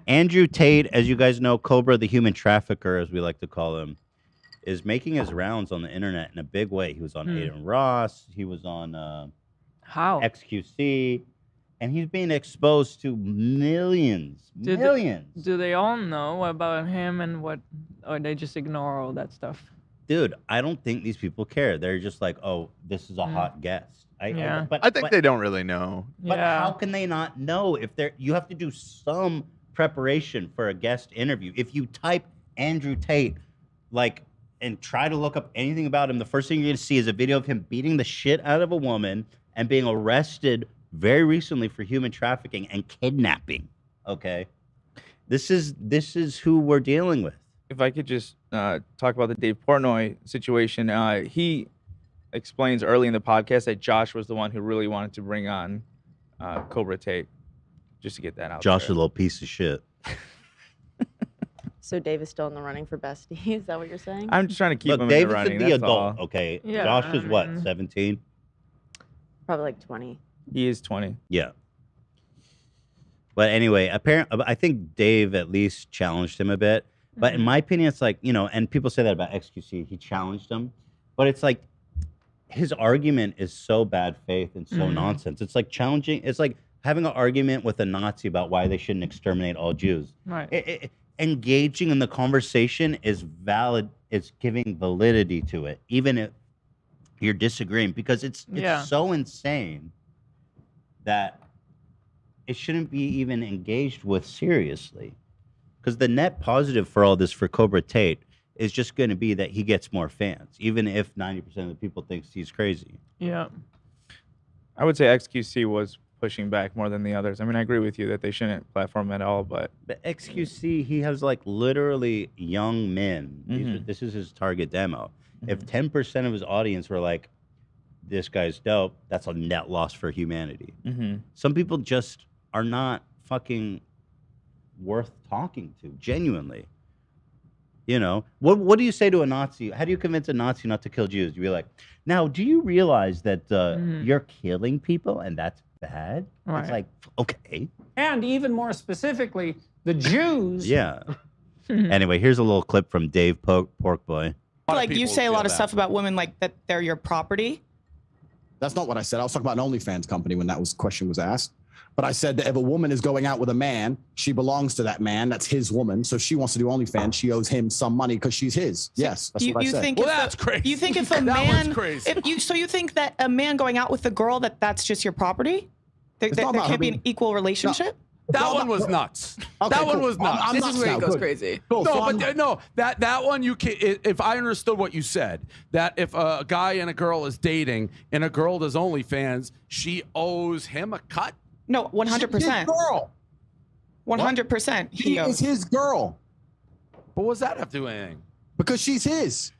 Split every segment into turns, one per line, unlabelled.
Andrew Tate, as you guys know, Cobra, the human trafficker, as we like to call him, is making his rounds on the internet in a big way. He was on Aiden Ross. He was on
How?
XQC. And he's being exposed to millions.
Do they all know about him and what, or they just ignore all that stuff?
Dude, I don't think these people care. They're just like, oh, this is a hot guest.
I think they don't really know.
But how can they not know if they're? You have to do some preparation for a guest interview. If you type Andrew Tate, like, and try to look up anything about him, the first thing you're gonna see is a video of him beating the shit out of a woman and being arrested very recently for human trafficking and kidnapping. Okay, this is who we're dealing with.
If I could just talk about the Dave Portnoy situation, he explains early in the podcast that Josh was the one who really wanted to bring on Cobra Tate, just to get that out
Josh is
there.
a little piece of shit.
So Dave is still in the running for bestie. Is that what you're saying?
I'm just trying to keep
Look,
him
Dave
in the running.
is the
That's
adult,
all.
okay?
Yeah,
Josh is what, 17?
Probably like 20.
He is 20.
Yeah. But anyway, apparently, I think Dave at least challenged him a bit. But in my opinion, it's like, you know, and people say that about XQC. He challenged him. But it's like, his argument is so bad faith and so nonsense. It's like challenging. It's like having an argument with a Nazi about why they shouldn't exterminate all Jews.
Right.
Engaging in the conversation is valid. It's giving validity to it, even if you're disagreeing, because it's so insane that it shouldn't be even engaged with seriously. Because the net positive for all this for Cobra Tate is just going to be that he gets more fans, even if 90% of the people thinks he's crazy.
Yeah.
I would say XQC was pushing back more than the others. I mean, I agree with you that they shouldn't platform at all, but
XQC, he has like literally young men. This is his target demo. If 10% of his audience were like, this guy's dope, that's a net loss for humanity. Some people just are not fucking worth talking to, genuinely. You know, what do you say to a Nazi? How do you convince a Nazi not to kill Jews? You be like, now, do you realize that you're killing people and that's bad?
Right.
It's like, okay.
And even more specifically, the Jews.
Yeah. Anyway, here's a little clip from Dave Porkboy.
Like you say a lot of stuff about women, like that they're your property.
That's not what I said. I was talking about an OnlyFans company when that question was asked. But I said that if a woman is going out with a man, she belongs to that man. That's his woman. So if she wants to do OnlyFans, she owes him some money because she's his. Yes, that's what I said.
Think that's
crazy.
You think if a man, so you think that a man going out with a girl that's just your property? There can't be an equal relationship.
That one was nuts. That one was nuts.
This is where he goes crazy.
No, but no, that one you can. If I understood what you said, that if a guy and a girl is dating and a girl does OnlyFans, she owes him a cut.
No, 100%.
Girl.
100%.
She is his girl.
But what does that have to do with anything?
Because she's his.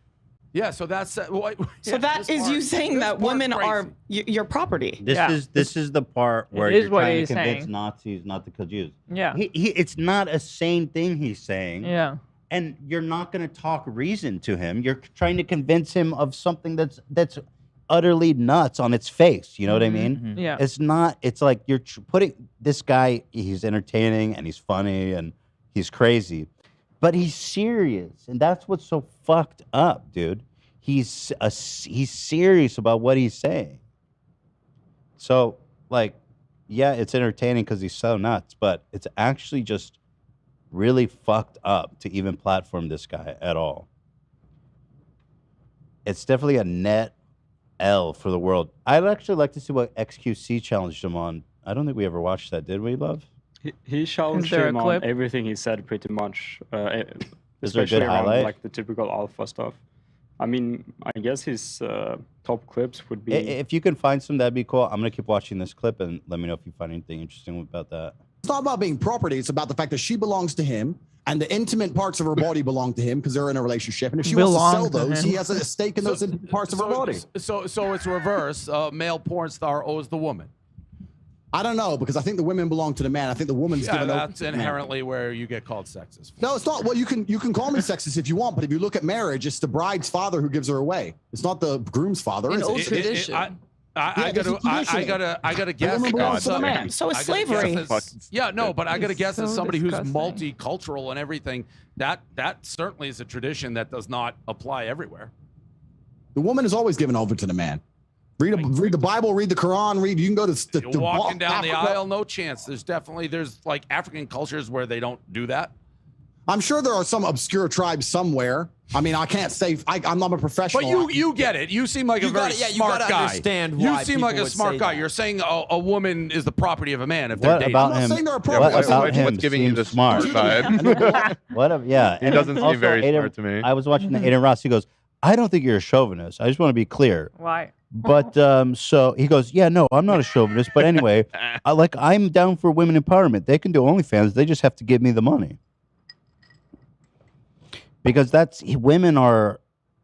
Yeah, so that's
so that is you saying that women are your property.
This is the part where
is
you're
what
trying to
he's
convince
saying.
Nazis not to kill Jews.
Yeah.
It's not a sane thing he's saying.
Yeah.
And you're not going to talk reason to him. You're trying to convince him of something that's utterly nuts on its face. You know what I mean?
Yeah.
It's not. It's like you're putting this guy. He's entertaining and he's funny and he's crazy, but he's serious, and that's what's so fucked up, dude. He's serious about what he's saying. So, like, yeah, it's entertaining because he's so nuts, but it's actually just really fucked up to even platform this guy at all. It's definitely a net L for the world. I'd actually like to see what XQC challenged him on. I don't think we ever watched that, did we, Love?
He challenged him on everything he said pretty much.
Is there a
Especially
good
around
highlight?
like the typical alpha stuff. I mean, I guess his top clips would be.
If you can find some, that'd be cool. I'm gonna keep watching this clip and let me know if you find anything interesting about that.
It's not about being property. It's about the fact that she belongs to him and the intimate parts of her body belong to him because they're in a relationship. And if she wants to sell those, he has a stake in those intimate parts of her body.
So it's reverse. Male porn star owes the woman.
I don't know, because I think the women belong to the man. I think the woman's given over
that's
to the man.
inherently where you get called sexist.
No, it's not. Well, you can call me sexist if you want, but if you look at marriage, it's the bride's father who gives her away. It's not the groom's father.
In
is
old
it?
tradition.
I gotta guess.
woman belongs to the
somebody-
man.
So is
I gotta
slavery.
guess it's- Yeah, no, but I gotta
It's
guess as
so
somebody who's
disgusting.
multicultural and everything, that certainly is a tradition that does not apply everywhere.
The woman is always given over to the man. Read the Bible, read the Quran, you can go to
You're walking down the
Africa.
aisle, no chance. There's like African cultures where they don't do that.
I'm sure there are some obscure tribes somewhere. I mean, I can't say I'm not a professional.
But you get it. You seem like a very smart guy.
Understand
You
why
seem like
people
a
would
smart
say
guy.
that.
You're saying a woman is the property of a man if they're
What
dating.
about
I'm not
him?
saying they're a
What
property.
about him?
What's giving you
seems
the
smart?
smart?
He
doesn't seem
also,
very
Aiden-
smart to me.
I was watching the Aiden Ross. He goes, I don't think you're a chauvinist. I just want to be clear.
Why?
But so he goes, yeah, no, I'm not a chauvinist. But anyway, I'm down for women empowerment. They can do OnlyFans. They just have to give me the money. Because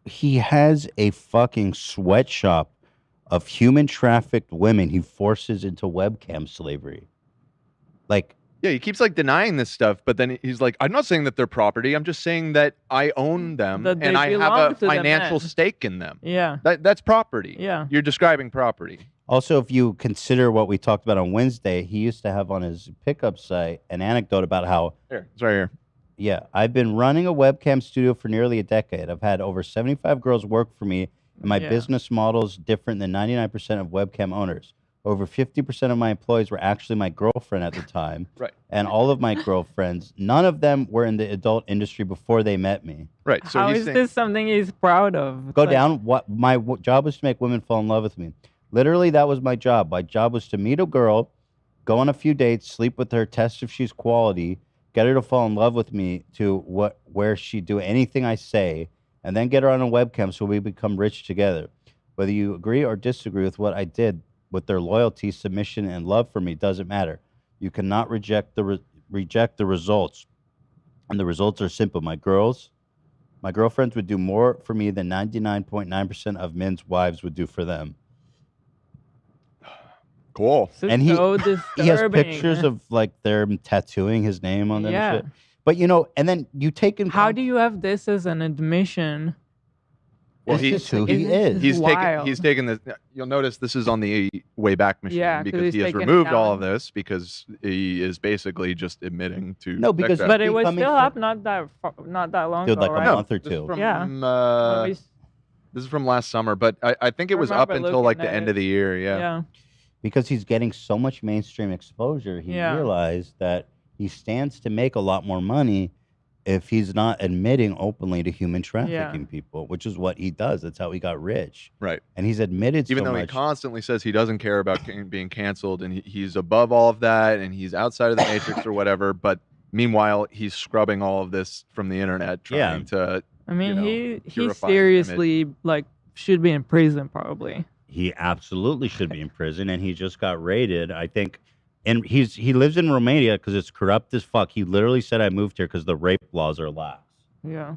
he has a fucking sweatshop of human trafficked women he forces into webcam slavery. Like,
Yeah, he keeps like denying this stuff, but then he's like, I'm not saying that they're property. I'm just saying that I own them
That
and
they
I
belong
have a
to the
financial
men.
stake in them.
Yeah.
That's property.
Yeah.
You're describing property.
also, if you consider what we talked about on Wednesday, he used to have on his pickup site an anecdote about how,
Here, it's right here.
yeah, I've been running a webcam studio for nearly a decade. I've had over 75 girls work for me, and my
Yeah.
business model is different than 99% of webcam owners. Over 50% of my employees were actually my girlfriend at the time.
Right.
And all of my girlfriends, none of them were in the adult industry before they met me.
Right. So
How
he's
is
saying,
this something he's proud of? It's
Go
like-
down. What my job was to make women fall in love with me. Literally, that was my job. My job was to meet a girl, go on a few dates, sleep with her, test if she's quality, get her to fall in love with me to where she do anything I say, and then get her on a webcam so we become rich together. Whether you agree or disagree with what I did, with their loyalty, submission, and love for me doesn't matter. You cannot reject the results, and the results are simple. My girlfriends would do more for me than 99.9% of men's wives would do for them.
cool.
This is
And
so
he has
disturbing.
pictures of like them tattooing his name on them.
Yeah.
And shit. But and then you take in.
How do you have this as an admission?
Well,
It's
he-
just who
It-
he
it's
is.
He's taken this. You'll notice this is on the Wayback Machine
Yeah, 'cause
because
he's
he has
taken it
removed all
down.
of this because he is basically just admitting to.
No, because-
sex
But
acts.
it was
Becoming
still
fr-
up not that long
Dude,
ago,
like
right?
a month or
This is
two.
from,
Yeah. When we
this is from last summer, but I think it
I
was up
remember
until like
looking
the
at
end
it.
of the year. Yeah.
yeah.
Because he's getting so much mainstream exposure, he
Yeah.
realized that he stands to make a lot more money if he's not admitting openly to human trafficking people, which is what he does. That's how he got rich.
Right.
And he's admitted
Even
so
though he
much.
constantly says he doesn't care about being canceled and he's above all of that and he's outside of the matrix or whatever, but meanwhile he's scrubbing all of this from the internet trying to
I mean, he
purify his
seriously should be in prison probably.
He absolutely should be in prison, and he just got raided. I think, and he lives in Romania because it's corrupt as fuck. He literally said, "I moved here because the rape laws are lax."
Yeah.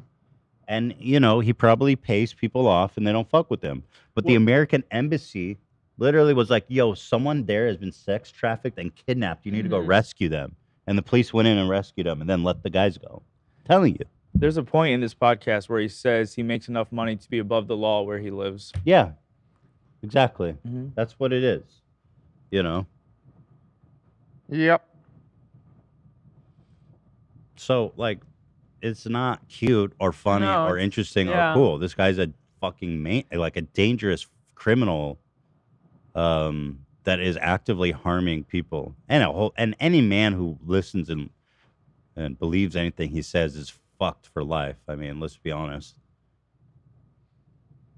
And he probably pays people off, and they don't fuck with him. But the American embassy literally was like, "Yo, someone there has been sex trafficked and kidnapped. You need to go rescue them." And the police went in and rescued them, and then let the guys go. I'm telling you.
There's a point in this podcast where he says he makes enough money to be above the law where he lives.
Yeah. Exactly.
Mhm.
That's what it is.
Yep.
So it's not cute or funny
No,
or interesting
yeah.
or cool. This guy's a fucking a dangerous criminal that is actively harming people. And any man who listens and believes anything he says is fucked for life. I mean, let's be honest.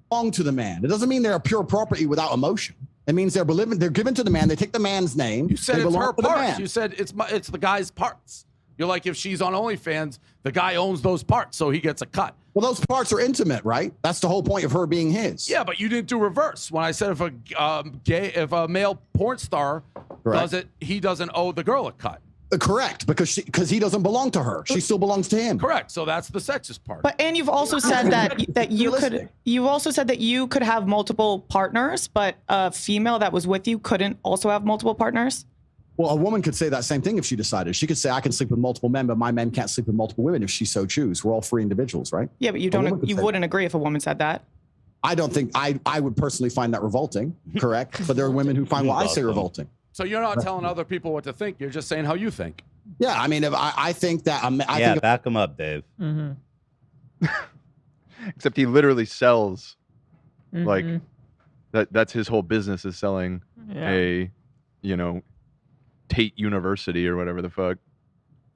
Belong to the man. It doesn't mean they're a pure property without emotion. It means they're given to the man. They take the man's name.
You said
they
it's
belong
her
to the
parts.
man.
You said it's the guy's parts. You're like, if she's on OnlyFans, the guy owns those parts, so he gets a cut.
Well, those parts are intimate, right? That's the whole point of her being his.
Yeah, but you didn't do reverse. When I said if a male porn star
Correct.
does it, he doesn't owe the girl a cut.
Correct, because he doesn't belong to her. She still belongs to him.
Correct. So that's the sexist part.
But and you've also said that you could have multiple partners, but a female that was with you couldn't also have multiple partners.
Well, a woman could say that same thing if she decided. She could say, "I can sleep with multiple men, but my men can't sleep with multiple women if she so choose." We're all free individuals, right?
Yeah, but you
A woman
don't.
could
You
say
wouldn't agree if a woman said that.
I don't think I would personally find that revolting, correct? But there are women who find what I say revolting.
So you're not telling other people what to think. You're just saying how you think.
Yeah, I mean, if I think that
back him up, Dave.
Mm-hmm.
Except he literally sells,
Mm-hmm.
like that's his whole business is selling a, Tate University or whatever the fuck.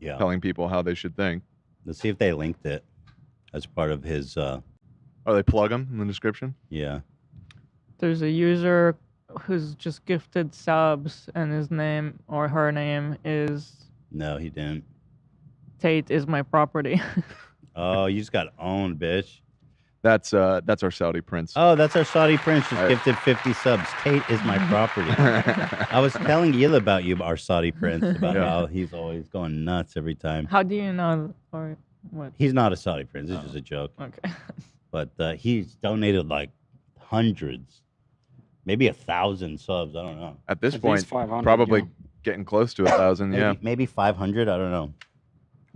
Yeah.
Telling people how they should think.
Let's see if they linked it as part of his.
They plug him in the description?
Yeah.
There's a user who's just gifted subs, and his name or her name is.
No, he didn't.
Tate is my property.
Oh, you just got owned, bitch.
That's our Saudi prince.
Oh, that's our Saudi prince. Just gifted 50 subs. Tate is my property. I was telling Gil about you, our Saudi prince, about how he's always going nuts every time.
How do you know, or what?
He's not a Saudi prince. It's just a joke.
Okay.
But he's donated like hundreds, maybe 1,000 subs. I don't know.
At this point, probably getting close to 1,000. Yeah,
maybe 500. I don't know.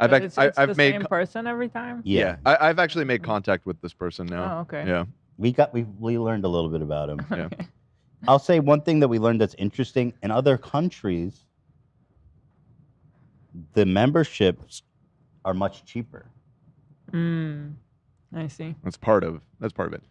I've
It's
made
the same person every time.
Yeah.
I've actually made contact with this person now.
Oh, okay.
Yeah,
we learned a little bit about him.
Yeah.
I'll say one thing that we learned that's interesting. In other countries, the memberships are much cheaper.
I see.
That's part of it.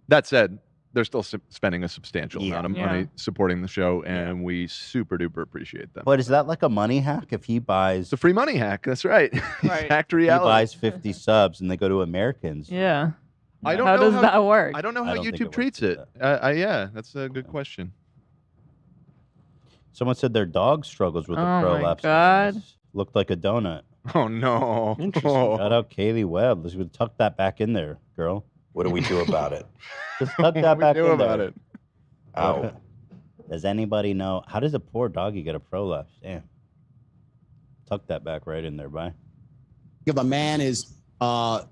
That said, they're still spending a substantial amount of money supporting the show, and we super duper appreciate them.
But is that like a money hack? If he buys,
it's a free money hack. That's right.
Right.
Hacked reality.
He buys 50 subs, and they go to Americans.
Yeah.
I don't
how
know
does that work?
I don't know how YouTube treats it. Yeah, that's a good question.
Someone said their dog struggles with the
Oh my
prolapse.
God.
Looked like a donut.
Oh no!
Interesting.
Shout out Kaylee Webb. Let's tuck that back in there, girl.
What do we do about it?
Just tuck that back in there.
it?
Ow.
Does anybody know how does a poor doggy get a prolapse? Damn. Tuck that back right in there, bye.
If a man is not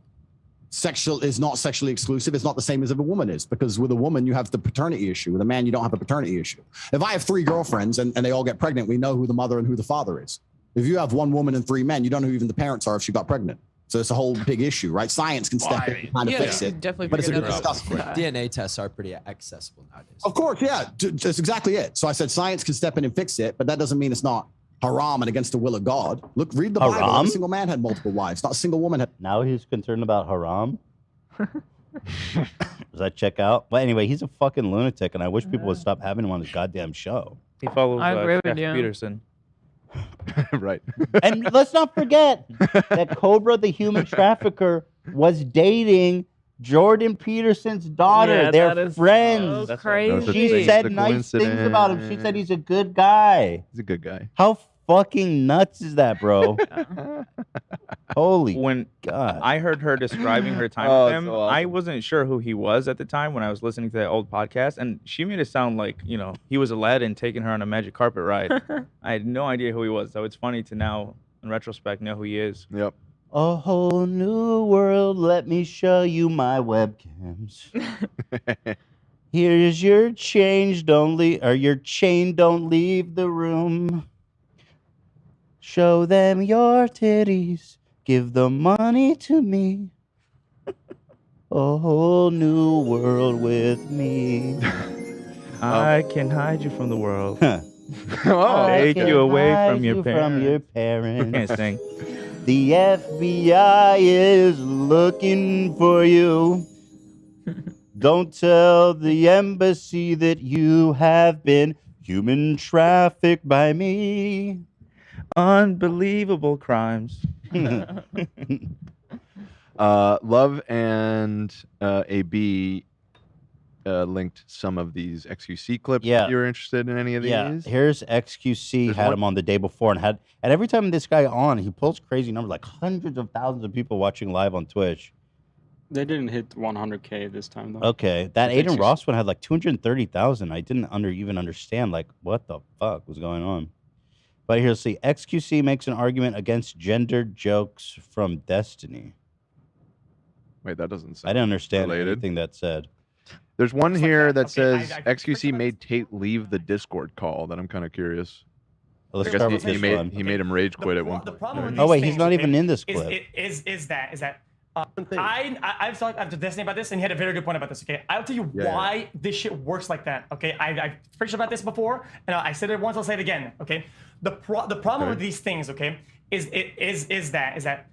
sexually exclusive, it's not the same as if a woman is, because with a woman you have the paternity issue. With a man you don't have a paternity issue. If I have 3 girlfriends and they all get pregnant, we know who the mother and who the father is. If you have 1 woman and 3 men, you don't know who even the parents are if she got pregnant. So it's a whole big issue, right? Science can step in and kind of fix it,
Definitely.
but it's a
figured
good
that out.
discussion.
DNA tests are pretty accessible nowadays.
Of course, yeah, that's exactly it. So I said science can step in and fix it, but that doesn't mean it's not haram and against the will of God. Look, read the Bible.
Haram?
Not a single man had multiple wives. Not a single woman had.
Now he's concerned about haram. Does that check out? Well, anyway, he's a fucking lunatic, and I wish people would stop having him on his goddamn show.
He follows
I agree with
Jeff
you.
Peterson.
Right.
And let's not forget that Cobra, the human trafficker, was dating Jordan Peterson's daughter.
Yeah,
They're
that is
friends.
so
That was a
crazy.
She
thing.
said
It's a
nice things about him. She
coincidence.
said he's a good guy.
He's a good guy.
How fucking nuts is that, bro? Holy
When
God.
I heard her describing her time
Oh,
with
it's
him,
so awesome.
I wasn't sure who he was at the time when I was listening to that old podcast, and she made it sound like, he was Aladdin taking her on a magic carpet ride. I had no idea who he was, so it's funny to now, in retrospect, know who he is.
Yep.
A whole new world. Let me show you my webcams. Here's your change. Your chain. Don't leave the room. Show them your titties. Give the money to me. A whole new world with me.
I can hide you from the world.
Oh,
Take
I
you away
can
from
hide
your
you
parents.
parents.
Can't sing.
The FBI is looking for you. Don't tell the embassy that you have been human trafficked by me.
Unbelievable crimes.
Love and AB linked some of these XQC clips.
Yeah.
If you're interested in any of these?
Yeah, here's XQC.
There's
had
one-
him on the day before and every time this guy on, he pulls crazy numbers, like hundreds of thousands of people watching live on Twitch.
They didn't hit 100K this time, though.
Okay, that
With
Aiden
XQC.
Ross one had like 230,000. I didn't even understand like what the fuck was going on. But here's see, XQC makes an argument against gendered jokes from Destiny.
Wait, that doesn't sound
I didn't understand
related.
anything that said.
There's one here that
okay,
says
I
XQC made Tate leave the Discord call that I'm kind of curious.
Let's
I guess
start with
he
this
made
one.
he made him rage quit at one
The
point.
problem with
Oh
these
wait, he's
things
not even in this
is
clip.
that
I've talked to Destiny about this, and he had a very good point about this. Okay, I'll tell you why this shit works like that. Okay, I've preached about this before, and I said it once. I'll say it again. Okay, the problem with these things, okay, is that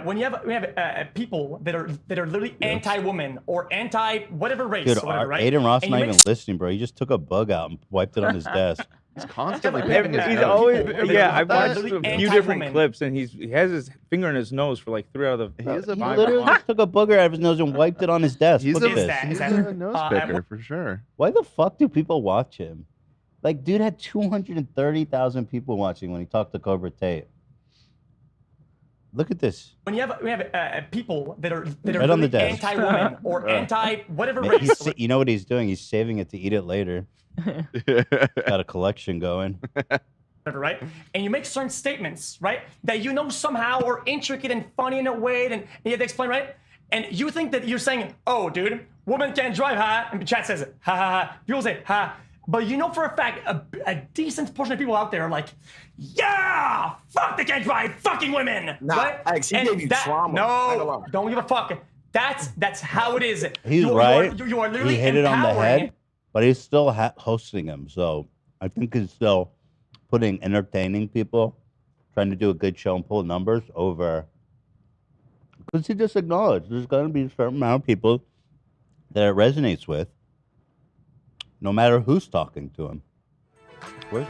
when you have people that are literally anti-woman or anti whatever race,
Dude,
or whatever, right?
Aiden Ross
And
not
you
even listening, bro. He just took a bug out and wiped it on his desk.
He's constantly
He's always, I've watched a few different clips, and he has his finger in his nose for like 3 out of the.
He literally just took a booger out of his nose and wiped it on his desk.
He's
Look at this.
he's a nose picker for sure.
Why the fuck do people watch him? Like, dude had 230,000 people watching when he talked to Cobra Tate. Look at this.
When you have people that are
Right on the desk.
anti-woman or anti whatever
Man,
race,
you know what he's doing? He's saving it to eat it later. Got a collection going.
whatever, right? And you make certain statements, right, that you know somehow are intricate and funny in a way, and you have to explain, right? And you think that you're saying, "Oh, dude, woman can't drive," ha? And the chat says it, ha ha ha. People say, ha. But you know for a fact, a decent portion of people out there are like, yeah, fuck, they can't drive, fucking women.
Nah,
right?
Alex, he gave you trauma.
No, don't give a fuck. That's how it is.
He's right.
You are literally
he hit it on the
empowering.
head, but he's still hosting him. So I think he's still putting entertaining people, trying to do a good show and pull numbers over. Because he just acknowledged there's going to be a certain amount of people that it resonates with, no matter who's talking to him. Where's